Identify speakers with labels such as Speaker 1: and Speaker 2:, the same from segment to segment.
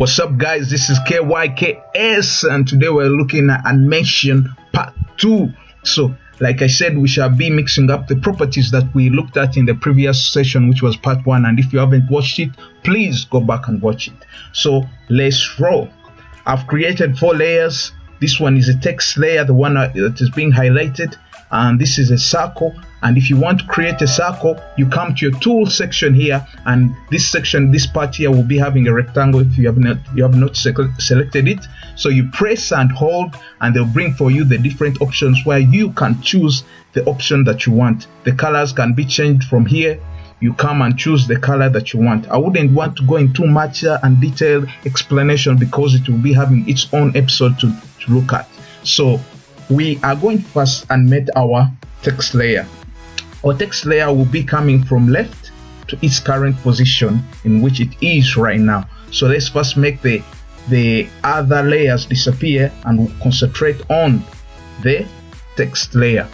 Speaker 1: What's up, guys? This is KYKS, and today we're looking at animation part 2. So like I said, we shall be mixing up the properties that we looked at in the previous session, which was part 1, and if you haven't watched it, please go back and watch it. So let's roll. I've created 4 layers. This one is a text layer, the one that is being highlighted, and this is a circle. And if you want to create a circle, you come to your tool section here, and this section, this part here, will be having a rectangle if you have not selected it. So you press and hold, and they'll bring for you the different options where you can choose the option that you want. The colors can be changed from here. You come and choose the color that you want. I wouldn't want to go into much and detailed explanation because it will be having its own episode to look at. So we are going to first animate our text layer. Our text layer will be coming from left to its current position in which it is right now. So let's first make the other layers disappear, and we'll concentrate on the text layer.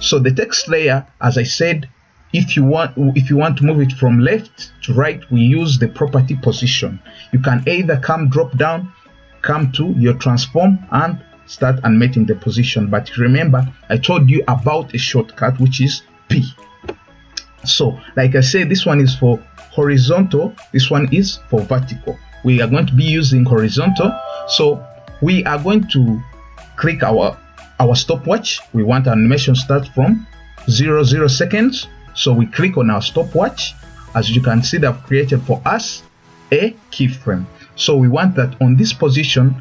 Speaker 1: So the text layer, as I said, if you want to move it from left to right, we use the property position. You can either drop down, come to your transform, and start animating the position. But remember, I told you about a shortcut, which is P. So like I said, this one is for horizontal, this one is for vertical. We are going to be using horizontal, so we are going to click our stopwatch. We want our animation start from 0 seconds. So we click on our stopwatch. As you can see, they've created for us a keyframe. So we want that on this position,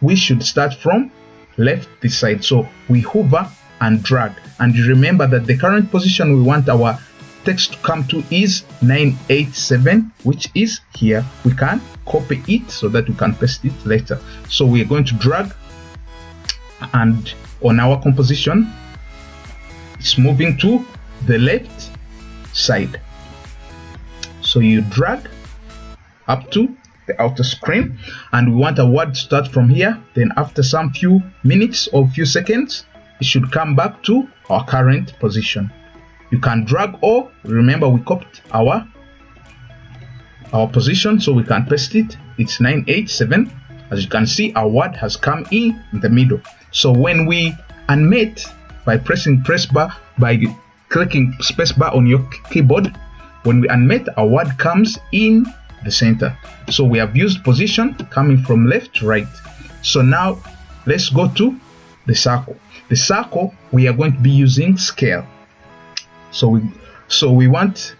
Speaker 1: we should start from left this side. So we hover and drag, and remember that the current position we want our text to come to is 987, which is here. We can copy it so that we can paste it later. So we are going to drag, and on our composition, it's moving to the left side. So you drag up to the outer screen, and we want a word to start from here. Then after some few minutes or few seconds, it should come back to our current position. You can drag, or remember we copied our position, so we can paste it. It's 987. As you can see, our word has come in the middle. So when we animate by pressing by clicking spacebar on your keyboard, when we animate, our word comes in the center. So we have used position coming from left to right. So now let's go to the circle. The circle, we are going to be using scale. So we want,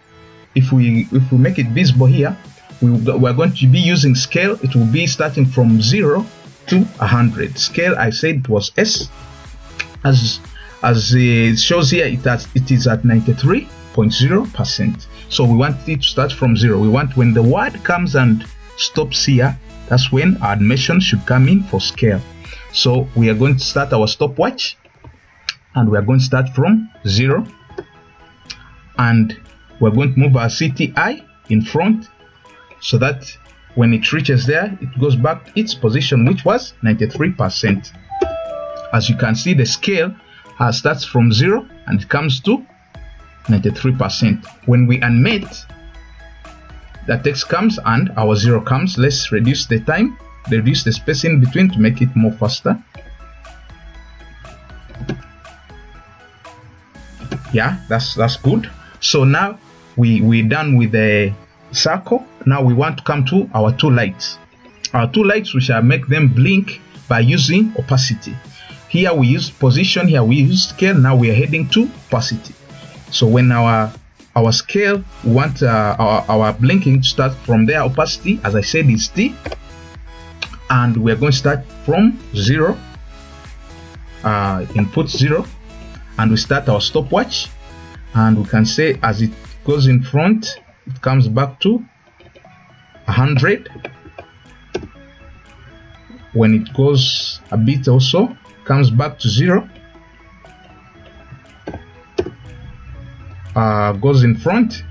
Speaker 1: if we make it visible here, we're going to be using scale. It will be starting from 0 to 100. Scale, I said it was S. As it shows here, it is at 93.0%. So we want it to start from 0. We want when the word comes and stops here, that's when our animation should come in for scale. So we are going to start our stopwatch, and we are going to start from 0, and we're going to move our CTI in front so that when it reaches there, it goes back to its position, which was 93%. As you can see, the scale starts from 0 and it comes to 93%. When we animate, the text comes and our 0 comes. Let's reduce the time, reduce the space in between to make it more faster. Yeah, that's good. So now we're done with the circle. Now we want to come to our 2 lights. Our 2 lights, we shall make them blink by using opacity. Here we use position, here we use scale. Now we are heading to opacity. So when our scale, we want our blinking to start from there. Opacity, as I said, is T, and we are going to start from 0, input 0, and we start our stopwatch, and we can say as it goes in front, it comes back to 100. When it goes a bit also, comes back to 0. Goes in front,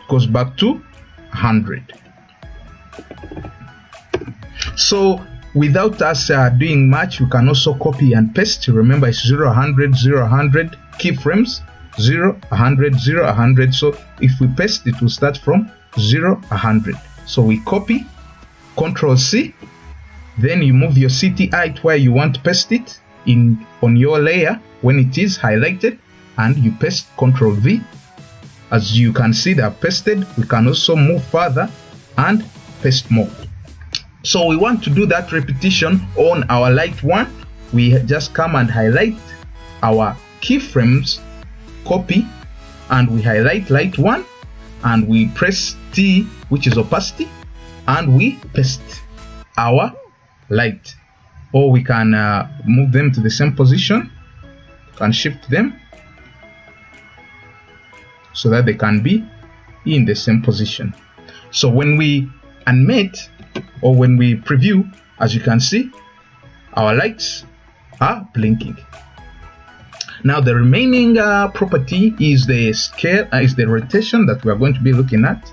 Speaker 1: goes back to 100. So without us doing much, we can also copy and paste. Remember, it's 0, 100, 0, 100 keyframes, 0, 100, 0, 100. So if we paste, it will start from 0, 100. So we copy Control C, then you move your CTI to where you want to paste it on your layer when it is highlighted, and you paste. Control V. As you can see, they are pasted. We can also move further and paste more. So we want to do that repetition on our light one. We just come and highlight our keyframes, copy, and we highlight light one, and we press T, which is opacity, and we paste our light. Or we can move them to the same position. You can shift them so that they can be in the same position. So when we animate or when we preview, as you can see, our lights are blinking. Now the remaining property is the scale, is the rotation that we are going to be looking at.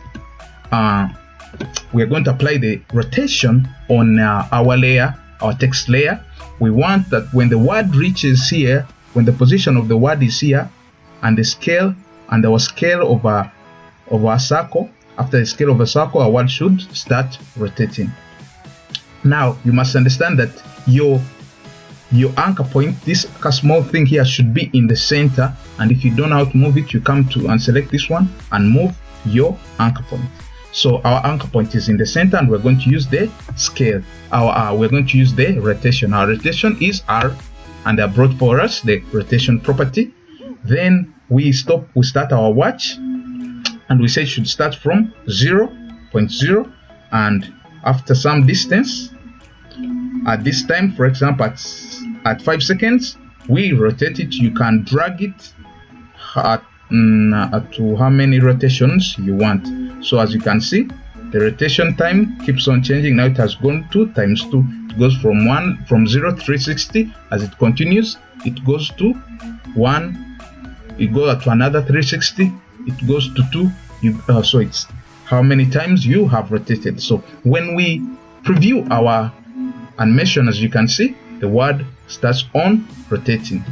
Speaker 1: We are going to apply the rotation on our layer, our text layer. We want that when the word reaches here, when the position of the word is here, and the scale and our scale of our circle, after the scale of a circle, our word should start rotating. Now you must understand that your anchor point, this small thing here, should be in the center, and if you don't know how to move it, you come to and select this one and move your anchor point. So our anchor point is in the center, and we're going to use the scale. We're going to use the rotation. Our rotation is R, and they brought for us the rotation property. Then we start our watch, and we say it should start from 0.0, and after some distance, at this time, for example, at 5 seconds, we rotate it. You can drag it to how many rotations you want. So as you can see, the rotation time keeps on changing. Now it has gone to ×2. It goes from 0 to 360. As it continues, it goes to 1. It goes to another 360. It goes to 2. So it's how many times you have rotated. So when we preview our animation, as you can see, the word starts on rotating.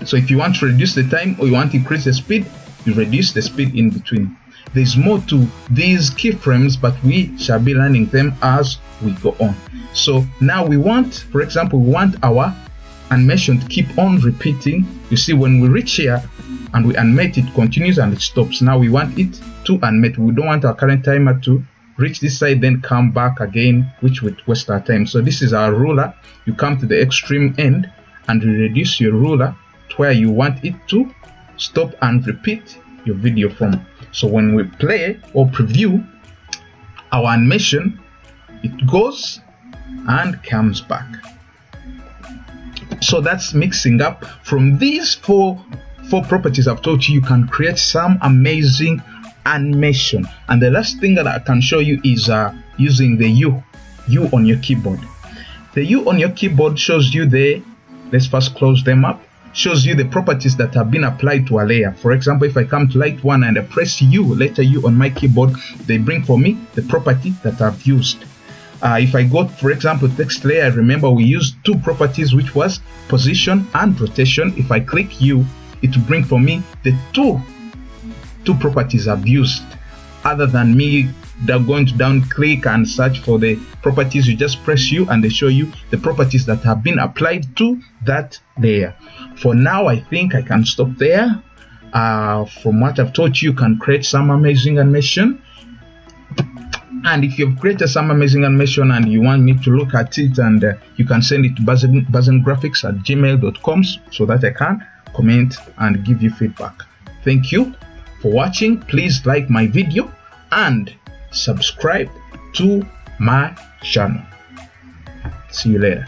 Speaker 1: So if you want to reduce the time or you want to increase the speed, you reduce the speed in between. There's more to these keyframes, but we shall be learning them as we go on. So now we want, for example, we want our animation to keep on repeating. You see, when we reach here and we animate, it continues and it stops. Now we want it to animate. We don't want our current timer to reach this side then come back again, which would waste our time. So this is our ruler. You come to the extreme end and you reduce your ruler to where you want it to stop and repeat your video from. So when we play or preview our animation, it goes and comes back. So that's mixing up. From these four properties I've told you, you can create some amazing animation. And the last thing that I can show you is using the U on your keyboard. The U on your keyboard shows you let's first close them up, shows you the properties that have been applied to a layer. For example, if I come to light one and I press letter U on my keyboard, they bring for me the property that I've used. If I go, for example, text layer, remember we used two properties, which was position and rotation. If I click U, it will bring for me the two properties I've used. Other than me going to down click and search for the properties, you just press U and they show you the properties that have been applied to that layer. For now, I think I can stop there. From what I've taught you, you can create some amazing animation. And if you've created some amazing animation and you want me to look at it, and you can send it to BuzenGraphics@gmail.com so that I can comment and give you feedback. Thank you for watching. Please like my video and subscribe to my channel. See you later.